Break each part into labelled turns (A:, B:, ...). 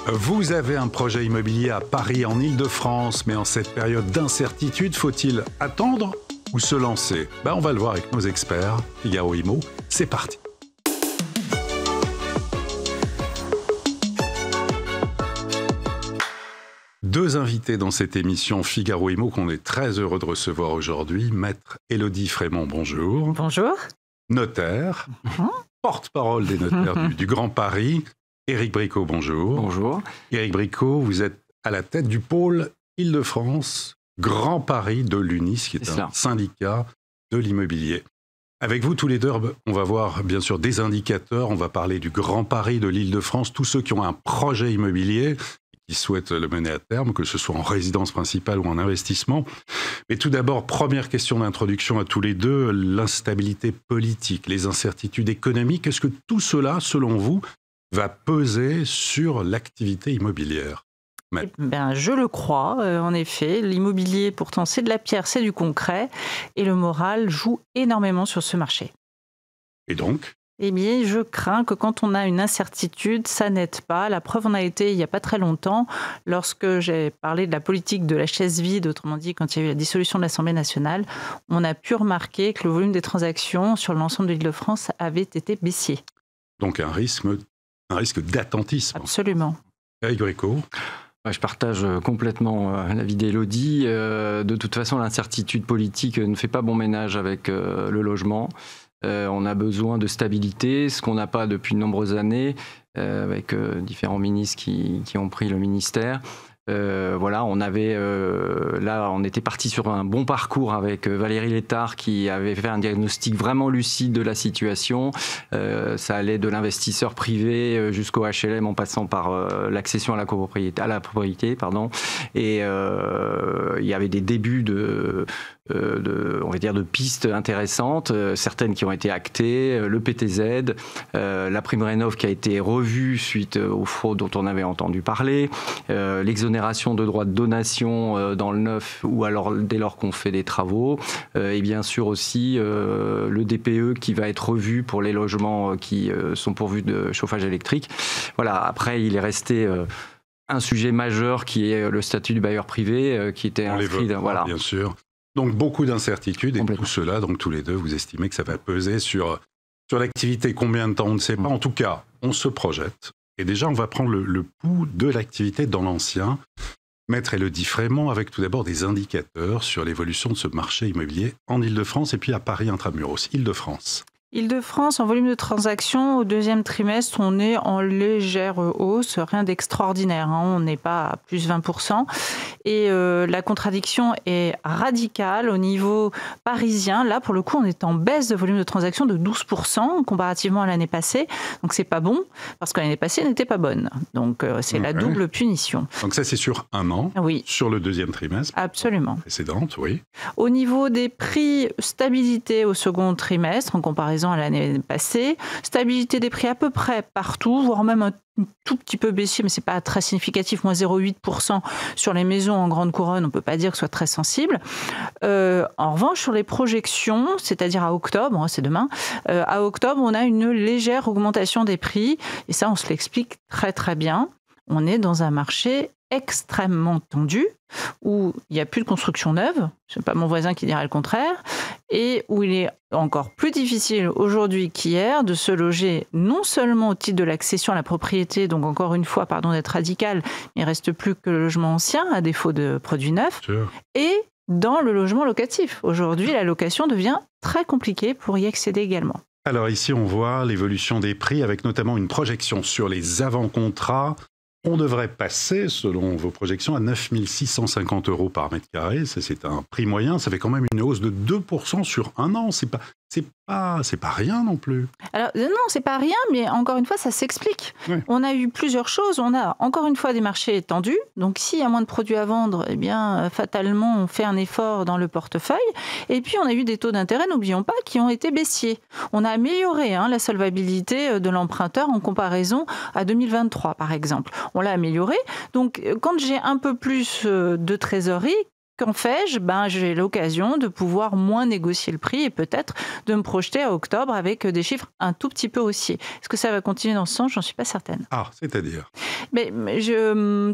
A: Vous avez un projet immobilier à Paris, en Île-de-France, mais en cette période d'incertitude, faut-il attendre ou se lancer? On va le voir avec nos experts. Figaro Immo, c'est parti. Deux invités dans cette émission Figaro Immo qu'on est très heureux de recevoir aujourd'hui. Maître Élodie Frémont, bonjour.
B: Bonjour.
A: Notaire, porte-parole des notaires du Grand Paris. Éric Bricot, bonjour.
C: Bonjour.
A: Éric Bricot, vous êtes à la tête du pôle Île-de-France, Grand Paris de l'UNIS, qui est un syndicat de l'immobilier. Avec vous tous les deux, on va voir bien sûr des indicateurs, on va parler du Grand Paris, de l'Île-de-France, tous ceux qui ont un projet immobilier, qui souhaitent le mener à terme, que ce soit en résidence principale ou en investissement. Mais tout d'abord, première question d'introduction à tous les deux, l'instabilité politique, les incertitudes économiques, est-ce que tout cela, selon vous, va peser sur l'activité immobilière?
B: Je le crois, en effet. L'immobilier, pourtant, c'est de la pierre, c'est du concret. Et le moral joue énormément sur ce marché.
A: Et donc?
B: Je crains que quand on a une incertitude, ça n'aide pas. La preuve en a été il n'y a pas très longtemps, lorsque j'ai parlé de la politique de la chaise vide, autrement dit, quand il y a eu la dissolution de l'Assemblée nationale, on a pu remarquer que le volume des transactions sur l'ensemble de l'Île-de-France avait été baissier.
A: Donc un risque d'attentisme.
B: Absolument.
A: Éric Bricot.
C: Je partage complètement l'avis d'Élodie. De toute façon, l'incertitude politique ne fait pas bon ménage avec le logement. On a besoin de stabilité, ce qu'on n'a pas depuis de nombreuses années, avec différents ministres qui ont pris le ministère. On était parti sur un bon parcours avec Valérie Létard qui avait fait un diagnostic vraiment lucide de la situation. Ça allait de l'investisseur privé jusqu'au HLM en passant par l'accession à la propriété. Et il y avait des débuts de pistes intéressantes, certaines qui ont été actées, le PTZ, la prime rénov qui a été revue suite aux fraudes dont on avait entendu parler, l'exonération de droits de donation dans le neuf ou alors dès lors qu'on fait des travaux, et bien sûr aussi le DPE qui va être revu pour les logements qui sont pourvus de chauffage électrique. Voilà, après il est resté un sujet majeur qui est le statut du bailleur privé qui était inscrit. Voilà.
A: Bien sûr. Donc beaucoup d'incertitudes et tout cela, donc tous les deux, vous estimez que ça va peser sur l'activité. Combien de temps, on ne sait pas. En tout cas, on se projette. Et déjà, on va prendre le pouls de l'activité dans l'ancien. Maître Élodie Frémont, avec tout d'abord des indicateurs sur l'évolution de ce marché immobilier en Île-de-France et puis à Paris intramuros. Île-de-France.
B: Île-de-France, en volume de transactions, au deuxième trimestre, on est en légère hausse, rien d'extraordinaire, on n'est pas à plus 20%. Et la contradiction est radicale au niveau parisien. Là, pour le coup, on est en baisse de volume de transactions de 12% comparativement à l'année passée. Donc, c'est pas bon, parce que l'année passée n'était pas bonne. Donc, c'est la double punition.
A: Donc, ça, c'est sur un an, sur le deuxième trimestre.
B: Absolument.
A: Précédente, oui.
B: Au niveau des prix, stabilité au second trimestre, en comparaison à l'année passée. Stabilité des prix à peu près partout, voire même un tout petit peu baissier, mais ce n'est pas très significatif, moins 0,8% sur les maisons en grande couronne, on ne peut pas dire que ce soit très sensible. En revanche, sur les projections, c'est-à-dire à octobre, c'est demain, à octobre, on a une légère augmentation des prix, et ça, on se l'explique très très bien. On est dans un marché extrêmement tendu, où il n'y a plus de construction neuve, ce n'est pas mon voisin qui dirait le contraire, et où il est encore plus difficile aujourd'hui qu'hier de se loger non seulement au titre de l'accession à la propriété, donc encore une fois, pardon d'être radical, il ne reste plus que le logement ancien, à défaut de produits neufs, et dans le logement locatif. Aujourd'hui, la location devient très compliquée pour y accéder également.
A: Alors ici, on voit l'évolution des prix avec notamment une projection sur les avant-contrats. On devrait passer, selon vos projections, à 9 650 € par mètre carré. Ça, c'est un prix moyen. Ça fait quand même une hausse de 2% sur un an. C'est pas rien non plus.
B: Alors non, c'est pas rien, mais encore une fois, ça s'explique. Oui. On a eu plusieurs choses. On a encore une fois des marchés tendus. Donc s'il y a moins de produits à vendre, eh bien fatalement, on fait un effort dans le portefeuille. Et puis on a eu des taux d'intérêt, n'oublions pas, qui ont été baissiers. On a amélioré la solvabilité de l'emprunteur en comparaison à 2023, par exemple. On l'a amélioré. Donc quand j'ai un peu plus de trésorerie, qu'en fais-je ? J'ai l'occasion de pouvoir moins négocier le prix et peut-être de me projeter à octobre avec des chiffres un tout petit peu haussiers. Est-ce que ça va continuer dans ce sens ? J'en suis pas certaine.
A: Ah, c'est-à-dire ?
B: Mais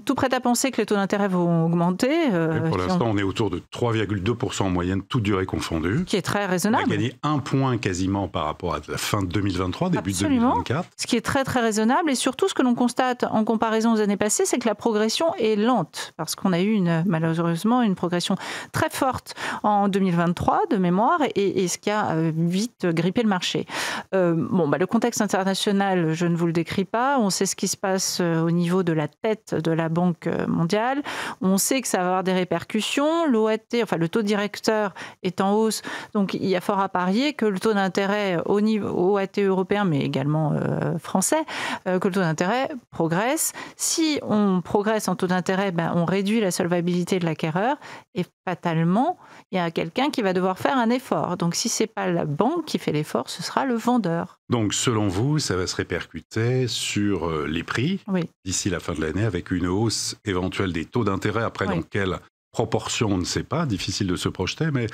B: tout prêt à penser que les taux d'intérêt vont augmenter.
A: Pour l'instant, on est autour de 3,2% en moyenne, toute durée confondue.
B: Qui est très raisonnable.
A: On a gagné 1 point quasiment par rapport à la fin de 2023, début de 2024.
B: Ce qui est très très raisonnable. Et surtout, ce que l'on constate en comparaison aux années passées, c'est que la progression est lente. Parce qu'on a eu malheureusement une progression très forte en 2023 de mémoire et ce qui a vite grippé le marché. Le contexte international, je ne vous le décris pas. On sait ce qui se passe au niveau de la tête de la Banque mondiale. On sait que ça va avoir des répercussions. L'OAT, le taux directeur est en hausse. Donc, il y a fort à parier que le taux d'intérêt au niveau OAT européen, mais également français, que le taux d'intérêt progresse. Si on progresse en taux d'intérêt, on réduit la solvabilité de l'acquéreur et fatalement, il y a quelqu'un qui va devoir faire un effort. Donc, si ce n'est pas la banque qui fait l'effort, ce sera le vendeur.
A: Donc, selon vous, ça va se répercuter sur les prix d'ici la fin de l'année avec une hausse éventuelle des taux d'intérêt. Après, dans quelle proportion, on ne sait pas, difficile de se projeter, mais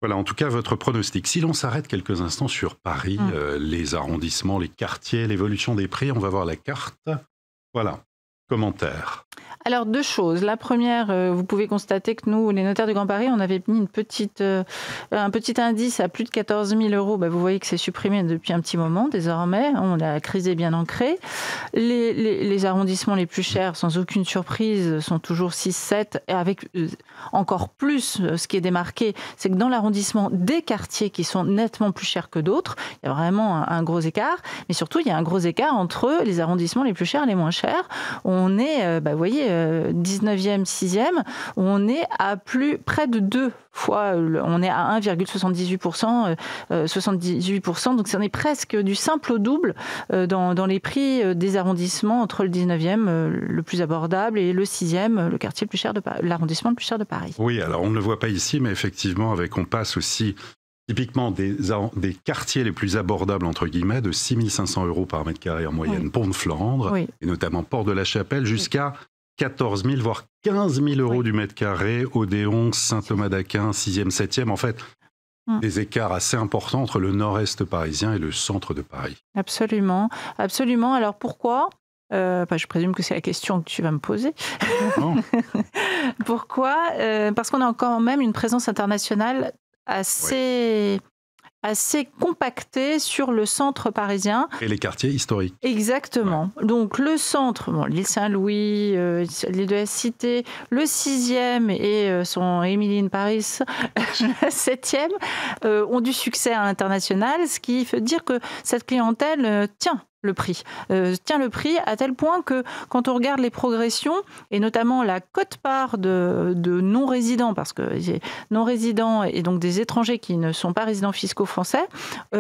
A: voilà, en tout cas, votre pronostic. Si l'on s'arrête quelques instants sur Paris, les arrondissements, les quartiers, l'évolution des prix, on va voir la carte. Voilà, commentaire.
B: Alors, 2 choses. La première, vous pouvez constater que nous, les notaires du Grand Paris, on avait mis un petit indice à plus de 14 000 euros. Vous voyez que c'est supprimé depuis un petit moment, désormais. La crise est bien ancrée. Les arrondissements les plus chers, sans aucune surprise, sont toujours 6-7. Et avec encore plus, ce qui est démarqué, c'est que dans l'arrondissement, des quartiers qui sont nettement plus chers que d'autres, il y a vraiment un gros écart. Mais surtout, il y a un gros écart entre les arrondissements les plus chers et les moins chers. On est, vous voyez, 19e, 6e, on est à près de 2 fois, on est à 1,78%, 78%, donc ça en est presque du simple au double dans les prix des arrondissements entre le 19e, le plus abordable, et le 6e, le quartier le plus cher l'arrondissement le plus cher de Paris.
A: Oui, alors on ne le voit pas ici, mais effectivement, on passe aussi typiquement des quartiers les plus abordables, entre guillemets, de 6 500 euros par mètre carré en moyenne, Pont de Flandre, et notamment Port de la Chapelle, jusqu'à 14 000, voire 15 000 euros du mètre carré, Odéon, Saint-Thomas d'Aquin, 6e, 7e. En fait, des écarts assez importants entre le nord-est parisien et le centre de Paris.
B: Absolument, absolument. Alors pourquoi ? Je présume que c'est la question que tu vas me poser. Pourquoi ? Parce qu'on a quand même une présence internationale assez compacté sur le centre parisien.
A: Et les quartiers historiques.
B: Exactement. Ouais. Donc le centre, l'île Saint-Louis, l'île de la Cité, le 6e et son Emily in Paris, le 7e, ont du succès à l'international, ce qui veut dire que cette clientèle tient le prix à tel point que quand on regarde les progressions et notamment la quote-part de non-résidents, parce que non-résidents et donc des étrangers qui ne sont pas résidents fiscaux français,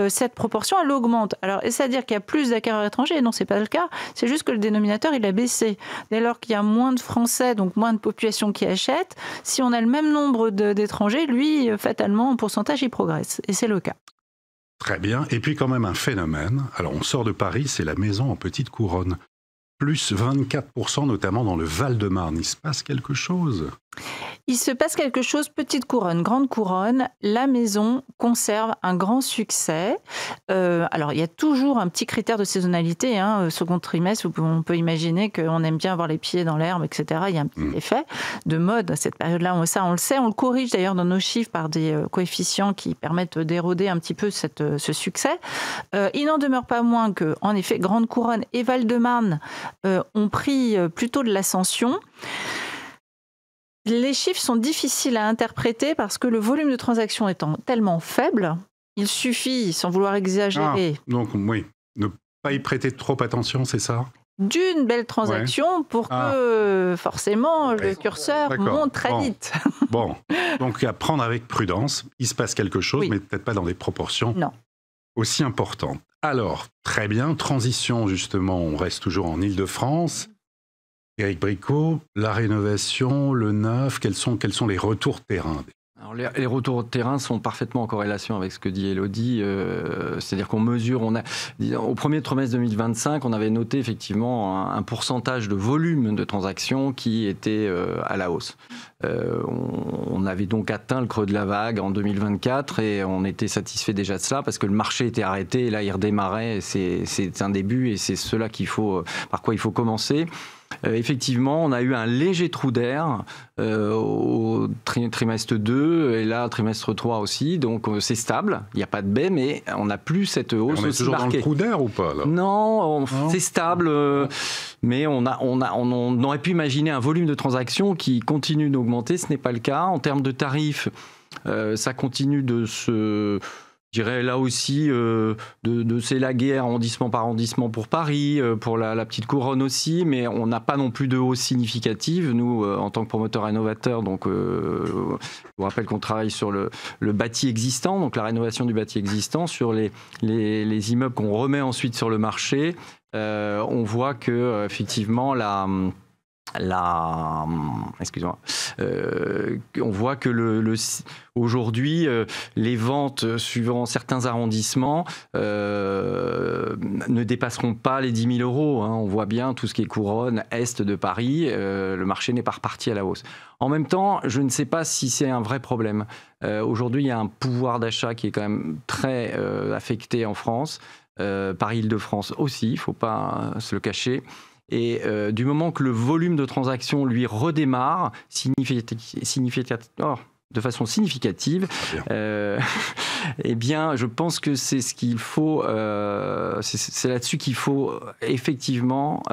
B: cette proportion elle augmente. Alors est-ce à dire qu'il y a plus d'acquéreurs étrangers ? Non, c'est pas le cas. C'est juste que le dénominateur il a baissé. Dès lors qu'il y a moins de Français, donc moins de population qui achète, si on a le même nombre d'étrangers, lui fatalement en pourcentage il progresse. Et c'est le cas.
A: Très bien. Et puis quand même un phénomène. Alors on sort de Paris, c'est la maison en petite couronne. Plus 24%, notamment dans le Val-de-Marne. Il se passe quelque chose ?
B: Il se passe quelque chose, petite couronne, grande couronne. La maison conserve un grand succès. Alors, il y a toujours un petit critère de saisonnalité. Second trimestre, on peut imaginer qu'on aime bien avoir les pieds dans l'herbe, etc. Il y a un petit effet de mode à cette période-là. Ça, on le sait. On le corrige d'ailleurs dans nos chiffres par des coefficients qui permettent d'éroder un petit peu ce succès. Il n'en demeure pas moins que, en effet, grande couronne et Val-de-Marne ont pris plutôt de l'ascension. Les chiffres sont difficiles à interpréter parce que le volume de transactions étant tellement faible, il suffit, sans vouloir exagérer...
A: Donc oui, ne pas y prêter trop attention, c'est ça ?
B: D'une belle transaction pour que forcément le curseur monte très vite.
A: Bon, donc à prendre avec prudence, il se passe quelque chose, mais peut-être pas dans des proportions aussi importantes. Alors, très bien, transition justement, on reste toujours en Île-de-France. Éric Bricot, la rénovation, le neuf, quels sont les retours terrain ?
C: Alors les retours de terrain sont parfaitement en corrélation avec ce que dit Élodie. C'est-à-dire qu'on mesure, au premier trimestre 2025, on avait noté effectivement un pourcentage de volume de transactions qui était à la hausse. On avait donc atteint le creux de la vague en 2024 et on était satisfait déjà de cela parce que le marché était arrêté et là il redémarrait. C'est un début et c'est cela par quoi il faut commencer. Effectivement, on a eu un léger trou d'air au trimestre 2 et là, trimestre 3 aussi. Donc, c'est stable. Il n'y a pas de baie, mais on n'a plus cette hausse aussi
A: marquée. On est toujours
C: marquée.
A: dans le trou d'air ou pas là ?
C: Non, c'est stable. Mais on aurait pu imaginer un volume de transactions qui continue d'augmenter. Ce n'est pas le cas. En termes de tarifs, ça continue de se... Je dirais là aussi de s'élaguer arrondissement par arrondissement pour Paris, pour la petite couronne aussi, mais on n'a pas non plus de hausse significative. Nous, en tant que promoteur rénovateur, donc, je vous rappelle qu'on travaille sur le bâti existant, donc la rénovation du bâti existant, sur les immeubles qu'on remet ensuite sur le marché. On voit que effectivement excusez-moi. On voit que aujourd'hui, les ventes suivant certains arrondissements ne dépasseront pas les 10 000 €. On voit bien tout ce qui est couronne est de Paris. Le marché n'est pas reparti à la hausse. En même temps, je ne sais pas si c'est un vrai problème. Aujourd'hui, il y a un pouvoir d'achat qui est quand même très affecté en France. Par Île-de-France aussi, il ne faut pas se le cacher. Et du moment que le volume de transactions lui redémarre de façon significative, eh bien, je pense que c'est ce qu'il faut. C'est là-dessus qu'il faut effectivement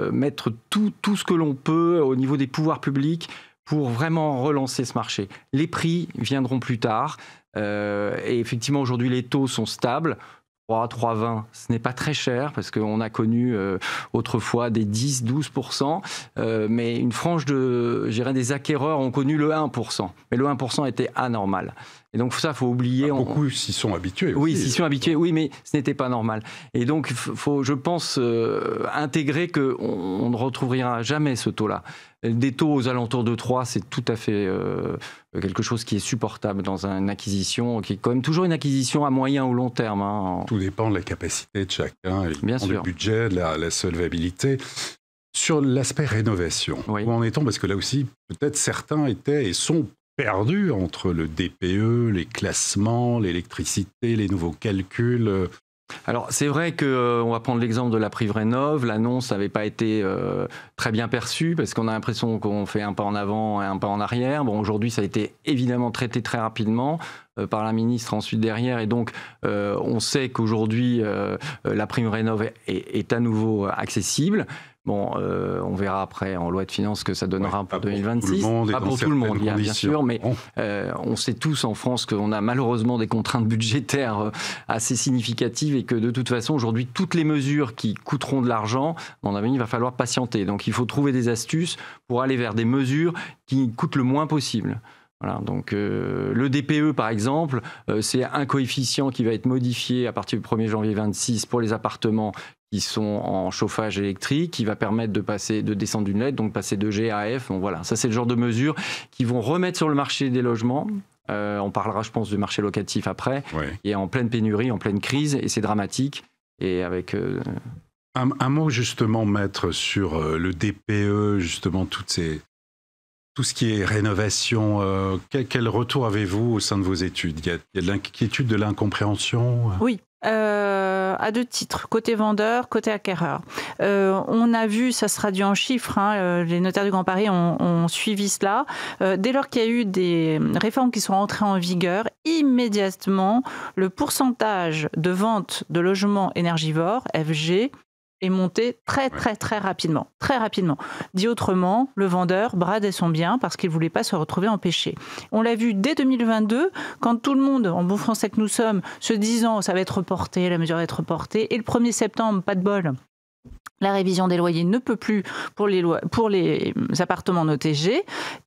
C: mettre tout ce que l'on peut au niveau des pouvoirs publics pour vraiment relancer ce marché. Les prix viendront plus tard. Et effectivement, aujourd'hui, les taux sont stables. 3,20, ce n'est pas très cher parce qu'on a connu autrefois des 10-12%, mais une frange des acquéreurs ont connu le 1%. Mais le 1% était anormal. Et donc ça, il faut oublier.
A: Beaucoup s'y sont habitués.
C: Oui, s'y sont habitués, oui, mais ce n'était pas normal. Et donc, il faut, je pense, intégrer qu'on ne retrouvera jamais ce taux-là. Des taux aux alentours de 3, c'est tout à fait quelque chose qui est supportable dans une acquisition, qui est quand même toujours une acquisition à moyen ou long terme.
A: Tout dépend de la capacité de chacun,
C: bien sûr.
A: Du budget, de la solvabilité. Sur l'aspect rénovation,
C: oui.
A: Où en est-on ? Parce que là aussi, peut-être certains étaient et sont perdus entre le DPE, les classements, l'électricité, les nouveaux calculs.
C: Alors c'est vrai qu'on va prendre l'exemple de l'APRIVRénov', l'annonce n'avait pas été très bien perçue parce qu'on a l'impression qu'on fait un pas en avant et un pas en arrière. Bon, aujourd'hui ça a été évidemment traité très rapidement par la ministre ensuite derrière et donc on sait qu'aujourd'hui l'APRIVRénov' est à nouveau accessible. Bon, on verra après en loi de finances ce que ça donnera pour 2026.
A: Pas
C: pour tout le monde, bien sûr, mais on sait tous en France qu'on a malheureusement des contraintes budgétaires assez significatives et que de toute façon, aujourd'hui, toutes les mesures qui coûteront de l'argent, à mon avis, il va falloir patienter. Donc, il faut trouver des astuces pour aller vers des mesures qui coûtent le moins possible. Voilà, donc le DPE, par exemple, c'est un coefficient qui va être modifié à partir du 1er janvier 2026 pour les appartements qui sont en chauffage électrique, qui va permettre de descendre d'une lettre, donc passer de G à F. Donc voilà, ça c'est le genre de mesures qui vont remettre sur le marché des logements. On parlera, je pense, du marché locatif après.
A: Oui.
C: Et en pleine pénurie, en pleine crise, et c'est dramatique. Et avec
A: un mot justement, maître, sur le DPE, justement tout ce qui est rénovation. Quel retour avez-vous au sein de vos études ? Il y a de l'inquiétude, de l'incompréhension ?
B: Oui. À deux titres, côté vendeur, côté acquéreur. On a vu, ça se traduit en chiffres, les notaires du Grand Paris ont suivi cela. Dès lors qu'il y a eu des réformes qui sont entrées en vigueur, immédiatement, le pourcentage de vente de logements énergivores, FG, est monté très rapidement. Très rapidement. Dit autrement, le vendeur bradait son bien parce qu'il ne voulait pas se retrouver empêché. On l'a vu dès 2022, quand tout le monde, en bon français que nous sommes, se disant ça va être reporté, la mesure va être reportée, et le 1er septembre, pas de bol, La révision des loyers ne peut plus pour les appartements notés G.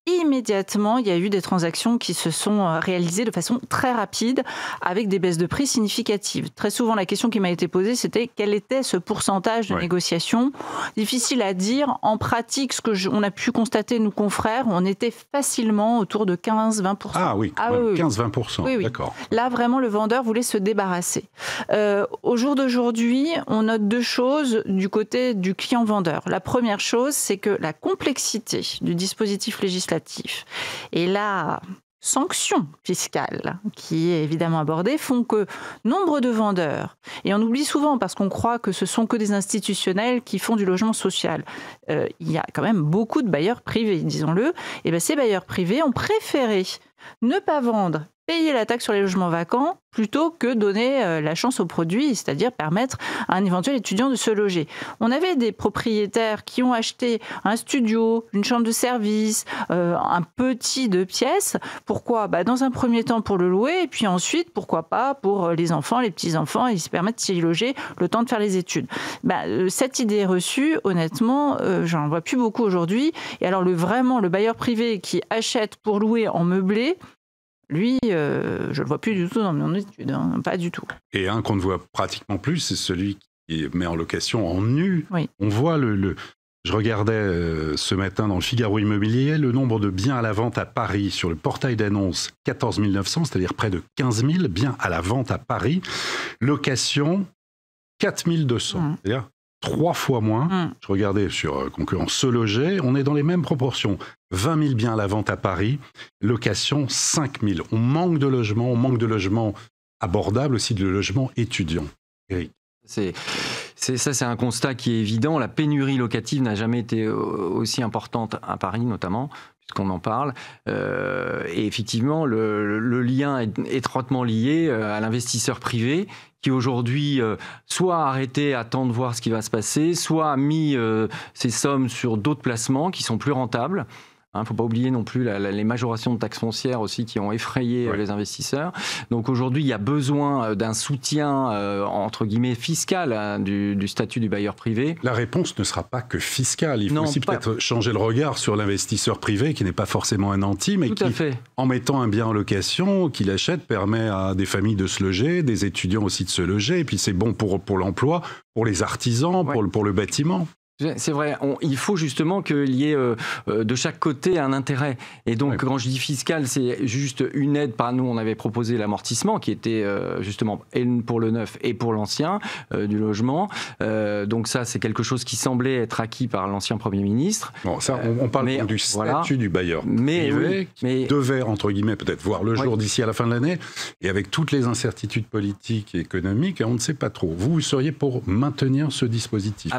B: Immédiatement, il y a eu des transactions qui se sont réalisées de façon très rapide avec des baisses de prix significatives. Très souvent, la question qui m'a été posée, c'était quel était ce pourcentage de négociation. Difficile à dire. En pratique, ce qu'on a pu constater, nous confrères, on était facilement autour de 15-20%.
A: Ah oui, 15-20%, oui. D'accord.
B: Là, vraiment, le vendeur voulait se débarrasser. Au jour d'aujourd'hui, on note deux choses du côté du client-vendeur. La première chose, c'est que la complexité du dispositif législatif et la sanction fiscale qui est évidemment abordée font que nombre de vendeurs, et on oublie souvent parce qu'on croit que ce sont que des institutionnels qui font du logement social, il y a quand même beaucoup de bailleurs privés, disons-le, et bien ces bailleurs privés ont préféré ne pas vendre, payer la taxe sur les logements vacants plutôt que donner la chance au produit, c'est-à-dire permettre à un éventuel étudiant de se loger. On avait des propriétaires qui ont acheté un studio, une chambre de service, un petit 2 pièces. Pourquoi ? Dans un premier temps pour le louer, et puis ensuite, pourquoi pas, pour les enfants, les petits-enfants, ils se permettent de s'y loger le temps de faire les études. Cette idée reçue, honnêtement, j'en vois plus beaucoup aujourd'hui. Et alors, le bailleur privé qui achète pour louer en meublé, lui, je ne le vois plus du tout dans mon étude, pas du tout.
A: Et un qu'on ne voit pratiquement plus, c'est celui qui met en location en nu.
B: Oui.
A: On voit je regardais ce matin dans le Figaro Immobilier, le nombre de biens à la vente à Paris sur le portail d'annonce, 14 900, c'est-à-dire près de 15 000 biens à la vente à Paris. Location, 4 200, c'est-à-dire 3 fois moins. Je regardais sur Concurrence Se Loger, on est dans les mêmes proportions. 20 000 biens à la vente à Paris, location 5 000. On manque de logements abordables, aussi de logements étudiants. Eric.
C: C'est un constat qui est évident. La pénurie locative n'a jamais été aussi importante à Paris, notamment, puisqu'on en parle. Et effectivement, le lien est étroitement lié à l'investisseur privé qui aujourd'hui soit a arrêté, attend de voir ce qui va se passer, soit a mis ses sommes sur d'autres placements qui sont plus rentables. Il ne faut pas oublier non plus les majorations de taxes foncières aussi qui ont effrayé les investisseurs. Donc aujourd'hui, il y a besoin d'un soutien, entre guillemets, fiscal du statut du bailleur privé.
A: La réponse ne sera pas que fiscale. Il faut aussi peut-être changer le regard sur l'investisseur privé qui n'est pas forcément un anti, mais qui, en mettant un bien en location, qu'il achète, permet à des familles de se loger, des étudiants aussi de se loger. Et puis c'est bon pour l'emploi, pour les artisans, pour le bâtiment.
C: C'est vrai, il faut justement qu'il y ait de chaque côté un intérêt. Et donc, quand je dis fiscal, c'est juste une aide. Nous, on avait proposé l'amortissement qui était justement pour le neuf et pour l'ancien du logement. Donc ça, c'est quelque chose qui semblait être acquis par l'ancien Premier ministre.
A: Bon, ça, on parle du statut du bailleur privé qui devait, entre guillemets, peut-être voir le jour d'ici à la fin de l'année. Et avec toutes les incertitudes politiques et économiques, on ne sait pas trop. Vous seriez pour maintenir ce dispositif?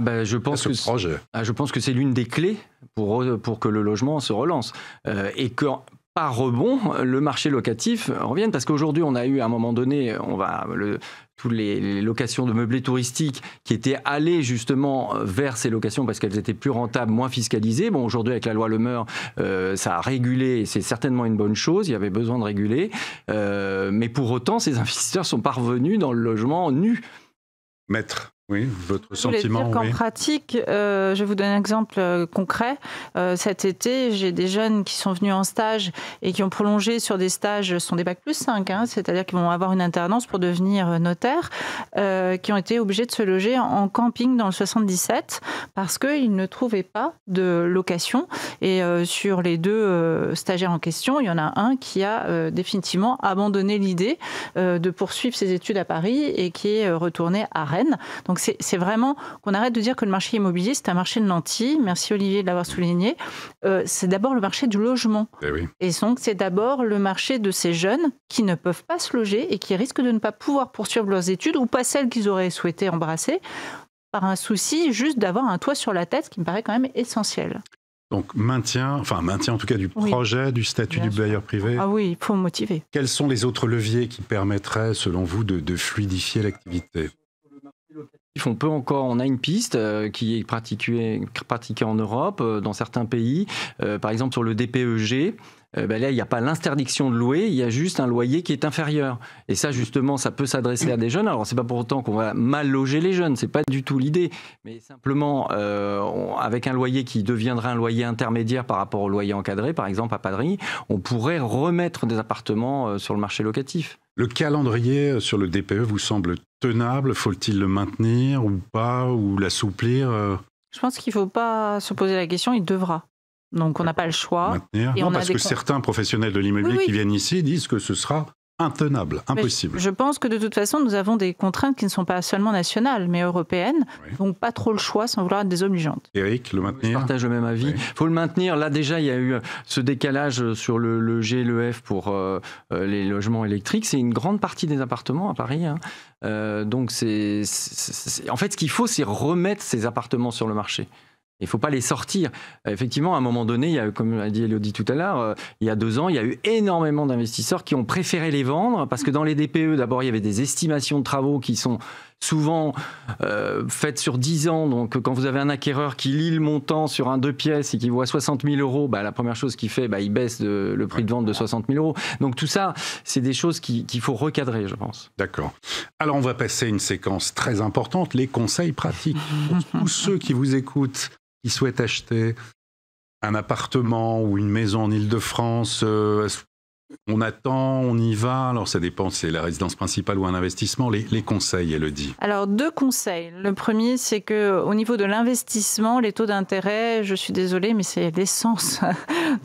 C: Je pense que c'est l'une des clés pour que le logement se relance. Et que par rebond, le marché locatif revienne. Parce qu'aujourd'hui, on a eu à un moment donné, toutes les locations de meublés touristiques qui étaient allées justement vers ces locations parce qu'elles étaient plus rentables, moins fiscalisées. Bon, aujourd'hui, avec la loi Le Meur, ça a régulé et c'est certainement une bonne chose. Il y avait besoin de réguler. Mais pour autant, ces investisseurs sont parvenus dans le logement nu.
A: Maître. Oui, votre sentiment.
B: Je voulais dire qu'en pratique, je vais vous donner un exemple concret. Cet été, j'ai des jeunes qui sont venus en stage et qui ont prolongé sur des stages, ce sont des Bac+5, c'est-à-dire qu'ils vont avoir une alternance pour devenir notaire, qui ont été obligés de se loger en camping dans le 77 parce qu'ils ne trouvaient pas de location. Et sur les deux stagiaires en question, il y en a un qui a définitivement abandonné l'idée de poursuivre ses études à Paris et qui est retourné à Rennes. Donc c'est vraiment qu'on arrête de dire que le marché immobilier, c'est un marché de nantis. Merci Olivier de l'avoir souligné. C'est d'abord le marché du logement. Et donc c'est d'abord le marché de ces jeunes qui ne peuvent pas se loger et qui risquent de ne pas pouvoir poursuivre leurs études ou pas celles qu'ils auraient souhaité embrasser par un souci juste d'avoir un toit sur la tête, ce qui me paraît quand même essentiel.
A: Donc maintien en tout cas du projet, du statut du bailleur privé.
B: Ah oui, il faut motiver.
A: Quels sont les autres leviers qui permettraient, selon vous, de fluidifier l'activité ?
C: On a une piste qui est pratiquée en Europe, dans certains pays. Par exemple, sur le DPEG, là, il n'y a pas l'interdiction de louer, il y a juste un loyer qui est inférieur. Et ça, justement, ça peut s'adresser à des jeunes. Alors, ce n'est pas pour autant qu'on va mal loger les jeunes, ce n'est pas du tout l'idée. Mais simplement, avec un loyer qui deviendrait un loyer intermédiaire par rapport au loyer encadré, par exemple à Paris, on pourrait remettre des appartements sur le marché locatif.
A: Le calendrier sur le DPE vous semble tenable? Faut-il le maintenir ou pas, ou l'assouplir?
B: Je pense qu'il ne faut pas se poser la question, il devra. Donc on n'a pas le choix.
A: Maintenir. Et non, parce que certains professionnels de l'immobilier qui viennent ici disent que ce sera intenable, impossible.
B: Je pense que de toute façon, nous avons des contraintes qui ne sont pas seulement nationales, mais européennes. Donc pas trop le choix sans vouloir être désobligeante.
A: Éric, le maintenir?
C: Je partage le même avis. Il faut le maintenir. Là déjà, il y a eu ce décalage sur le G et le F pour les logements électriques. C'est une grande partie des appartements à Paris. Donc en fait, ce qu'il faut, c'est remettre ces appartements sur le marché. Il ne faut pas les sortir. Effectivement, à un moment donné, il y a, comme a dit Élodie tout à l'heure, il y a 2 ans, il y a eu énormément d'investisseurs qui ont préféré les vendre parce que dans les DPE, d'abord, il y avait des estimations de travaux qui sont souvent faites sur 10 ans. Donc, quand vous avez un acquéreur qui lit le montant sur un 2 pièces et qui voit 60 000 €, la première chose qu'il fait, il baisse le prix de vente de 60 000 €. Donc, tout ça, c'est des choses qu'il faut recadrer, je pense.
A: D'accord. Alors, on va passer à une séquence très importante, les conseils pratiques. Pour tous ceux qui vous écoutent, qui souhaitent acheter un appartement ou une maison en Île-de-France, on attend, on y va. Alors ça dépend si c'est la résidence principale ou un investissement. Les conseils, Élodie.
B: Alors 2 conseils. Le premier, c'est qu'au niveau de l'investissement, les taux d'intérêt, je suis désolée, mais c'est l'essence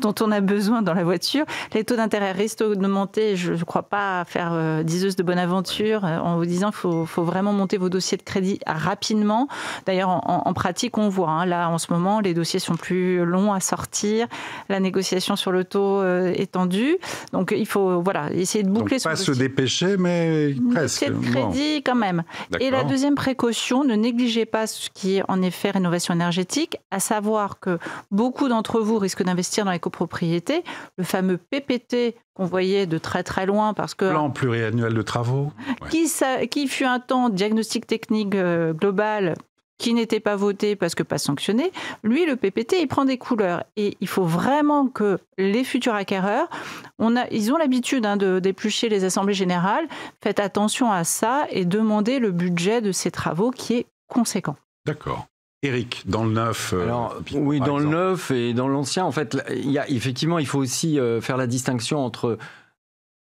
B: dont on a besoin dans la voiture. Les taux d'intérêt risquent d'augmenter. Je ne crois pas faire diseuse de bonne aventure en vous disant qu'il faut vraiment monter vos dossiers de crédit rapidement. D'ailleurs, en pratique, on voit. Là, en ce moment, les dossiers sont plus longs à sortir. La négociation sur le taux est tendue. Donc, il faut essayer de boucler
A: son dossier. Pas se dépêcher, mais presque.
B: De crédit quand même. Et la deuxième précaution, ne négligez pas ce qui est en effet rénovation énergétique, à savoir que beaucoup d'entre vous risquent d'investir dans les copropriétés. Le fameux PPT qu'on voyait de très très loin parce que...
A: Plan pluriannuel de travaux.
B: Qui fut un temps diagnostic technique global qui n'était pas voté parce que pas sanctionné, lui, le PPT, il prend des couleurs. Et il faut vraiment que les futurs acquéreurs, ils ont l'habitude de d'éplucher les assemblées générales. Faites attention à ça et demandez le budget de ces travaux qui est conséquent.
A: D'accord. Éric, dans le neuf...
C: oui, dans le neuf et dans l'ancien, en fait, effectivement, il faut aussi faire la distinction entre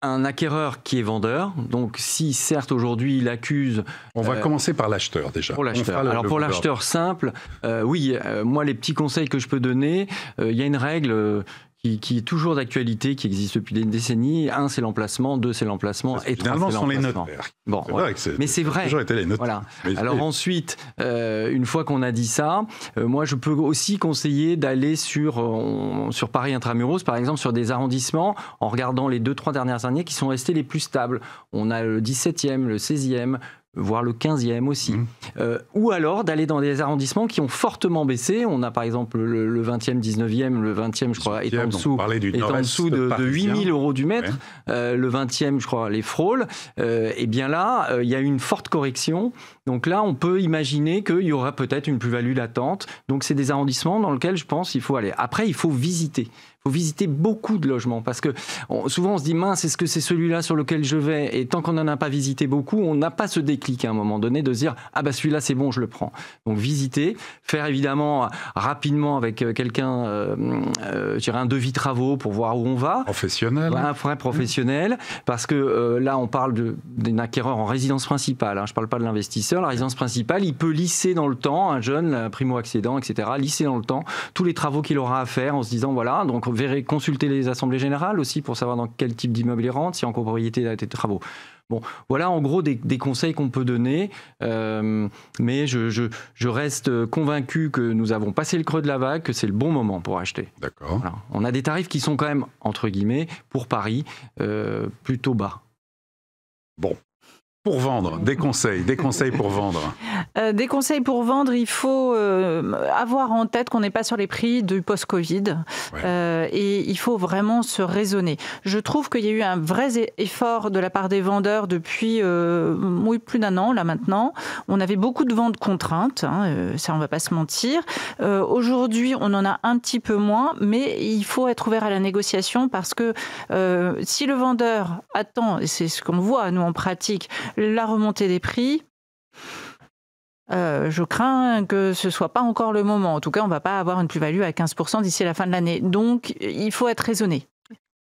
C: un acquéreur qui est vendeur, donc si certes aujourd'hui il accuse...
A: On va commencer par l'acheteur déjà.
C: Pour l'acheteur. Alors pour l'acheteur simple, moi les petits conseils que je peux donner, il y a une règle qui est toujours d'actualité, qui existe depuis des décennies. 1, c'est l'emplacement, 2, c'est l'emplacement, et 3, c'est l'emplacement.
A: Finalement, sont les notaires.
C: Bon, mais c'est vrai.
A: Toujours été les notaires.
C: Voilà. Alors ensuite, une fois qu'on a dit ça, moi je peux aussi conseiller d'aller sur Paris Intramuros, par exemple, sur des arrondissements, en regardant les 2-3 dernières années qui sont restés les plus stables. On a le 17e, le 16e, voire le 15e aussi. Ou alors d'aller dans des arrondissements qui ont fortement baissé. On a par exemple le 20e, 19e, le 20e, je crois, est en dessous de 8 000 € du mètre. Ouais. Le 20e, je crois, les frôles. Et bien là, il y a une forte correction. Donc là, on peut imaginer qu'il y aura peut-être une plus-value latente. Donc c'est des arrondissements dans lesquels je pense qu'il faut aller. Après, il faut visiter. Il faut visiter beaucoup de logements parce que souvent on se dit mince, est-ce que c'est celui-là sur lequel je vais? Et tant qu'on n'en a pas visité beaucoup, on n'a pas ce déclic à un moment donné de se dire ah bah celui-là c'est bon, je le prends. Donc visiter, faire évidemment rapidement avec quelqu'un, je dirais un devis travaux pour voir où on va.
A: Professionnel.
C: Un vrai professionnel parce que là on parle d'un acquéreur en résidence principale. Je ne parle pas de l'investisseur. La résidence principale, il peut lisser dans le temps, un jeune primo-accédant, etc. Lisser dans le temps tous les travaux qu'il aura à faire en se disant voilà donc consulter les assemblées générales aussi pour savoir dans quel type d'immeuble il rentre, si en copropriété il a des travaux. Bon, voilà en gros des conseils qu'on peut donner, mais je reste convaincu que nous avons passé le creux de la vague, que c'est le bon moment pour acheter.
A: D'accord.
C: Voilà. On a des tarifs qui sont quand même, entre guillemets, pour Paris, plutôt bas.
A: Bon. Pour vendre, des conseils pour vendre.
B: Des conseils pour vendre, il faut avoir en tête qu'on n'est pas sur les prix du post-Covid et il faut vraiment se raisonner. Je trouve qu'il y a eu un vrai effort de la part des vendeurs depuis plus d'un an là maintenant. On avait beaucoup de ventes contraintes, ça on ne va pas se mentir. Aujourd'hui, on en a un petit peu moins, mais il faut être ouvert à la négociation parce que si le vendeur attend, et c'est ce qu'on voit nous en pratique, la remontée des prix, je crains que ce ne soit pas encore le moment. En tout cas, on ne va pas avoir une plus-value à 15% d'ici la fin de l'année. Donc, il faut être raisonné.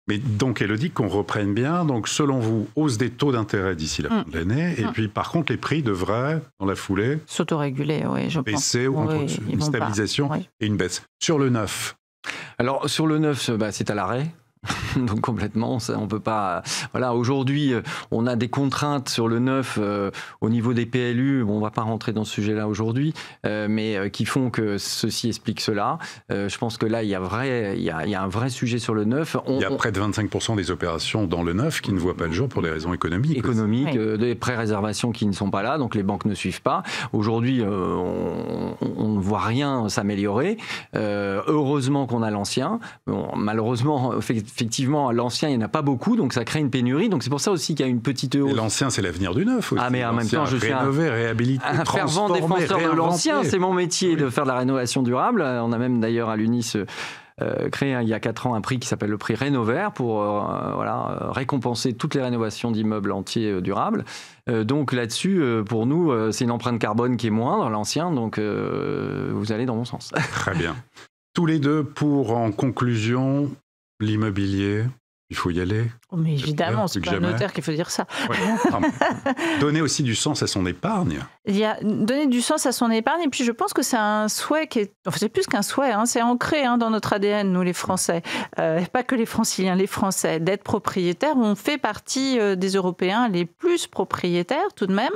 A: Mais donc, Élodie, qu'on reprenne bien. Donc, selon vous, hausse des taux d'intérêt d'ici la fin de l'année. Et puis, par contre, les prix devraient, dans la foulée,
B: s'autoréguler, oui, je pense.
A: Baisser ou une stabilisation et une baisse. Sur le neuf.
C: Alors, sur le neuf, c'est à l'arrêt. Donc complètement, ça, on peut pas. Voilà, aujourd'hui, on a des contraintes sur le neuf au niveau des PLU. Bon, on va pas rentrer dans ce sujet-là aujourd'hui, mais qui font que ceci explique cela. Je pense que là, il y a un vrai sujet sur le neuf.
A: Il y a près de 25% des opérations dans le neuf qui ne voient pas le jour pour des raisons économiques.
C: Des pré-réservations qui ne sont pas là, donc les banques ne suivent pas. Aujourd'hui, on ne voit rien s'améliorer. Heureusement qu'on a l'ancien. Bon, malheureusement, effectivement, l'ancien, il n'y en a pas beaucoup, donc ça crée une pénurie. Donc c'est pour ça aussi qu'il y a une petite hausse.
A: Et l'ancien, c'est l'avenir du neuf aussi.
C: Ah, mais en même temps, je suis
A: un
C: fervent défenseur de l'ancien. C'est mon métier de faire de la rénovation durable. On a même d'ailleurs à l'UNIS créé il y a 4 ans un prix qui s'appelle le prix Rénovert pour récompenser toutes les rénovations d'immeubles entiers durables. Donc là-dessus, pour nous, c'est une empreinte carbone qui est moindre, l'ancien, donc vous allez dans mon sens.
A: Très bien. Tous les deux, pour en conclusion, l'immobilier, il faut y aller.
B: Oh, mais évidemment, c'est pas un notaire qu'il faut dire ça.
A: Ouais. Donner aussi du sens à son épargne.
B: Il y a donner du sens à son épargne, et puis je pense que c'est un souhait qui est... Enfin, c'est plus qu'un souhait, c'est ancré dans notre ADN, nous les Français. Pas que les Franciliens, les Français. D'être propriétaires, on fait partie des Européens les plus propriétaires tout de même.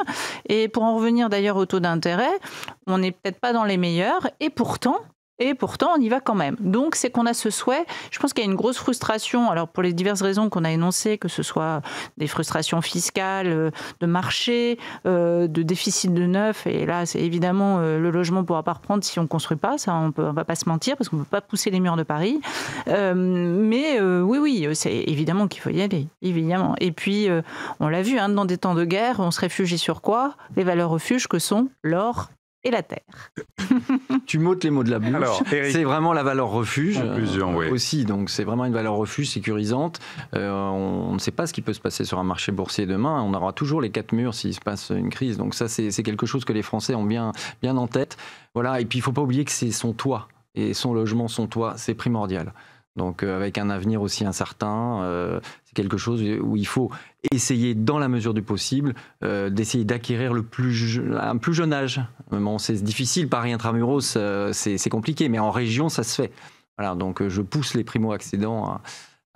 B: Et pour en revenir d'ailleurs au taux d'intérêt, on n'est peut-être pas dans les meilleurs, et pourtant, on y va quand même. Donc, c'est qu'on a ce souhait. Je pense qu'il y a une grosse frustration, alors pour les diverses raisons qu'on a énoncées, que ce soit des frustrations fiscales, de marché, de déficit de neuf. Et là, c'est évidemment, le logement ne pourra pas reprendre si on ne construit pas. Ça, on ne va pas se mentir, parce qu'on ne peut pas pousser les murs de Paris. Oui, c'est évidemment qu'il faut y aller. Évidemment. Et puis, on l'a vu, dans des temps de guerre, on se réfugie sur quoi? Les valeurs refuges que sont l'or et la terre.
C: Tu m'ôtes les mots de la bouche. Alors, Eric, c'est vraiment la valeur refuge aussi. Donc c'est vraiment une valeur refuge sécurisante. On ne sait pas ce qui peut se passer sur un marché boursier demain. On aura toujours les 4 murs s'il se passe une crise. Donc ça, c'est quelque chose que les Français ont bien en tête. Voilà. Et puis il ne faut pas oublier que c'est son toit. Et son logement, son toit, c'est primordial. Donc avec un avenir aussi incertain, c'est quelque chose où il faut essayer, dans la mesure du possible, d'essayer d'acquérir un plus jeune âge. Bon, c'est difficile, Paris intramuros, c'est compliqué, mais en région, ça se fait. Voilà, donc je pousse les primo-accédants à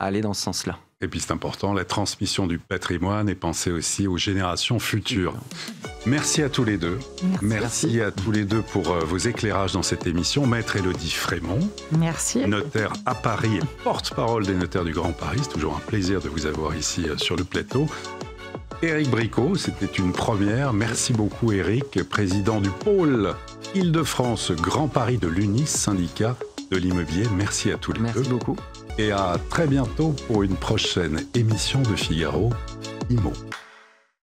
C: aller dans ce sens-là.
A: Et puis c'est important, la transmission du patrimoine et penser aussi aux générations futures. Merci à tous les deux. Merci à tous les deux pour vos éclairages dans cette émission. Maître Élodie Frémont.
B: Merci.
A: Notaire à Paris et porte-parole des notaires du Grand Paris. C'est toujours un plaisir de vous avoir ici sur le plateau. Éric Bricot, c'était une première. Merci beaucoup Éric, président du pôle Île-de-France Grand Paris de l'UNIS, syndicat de l'immobilier. Merci à tous les deux.
C: Merci beaucoup.
A: Et à très bientôt pour une prochaine émission de Figaro Immo.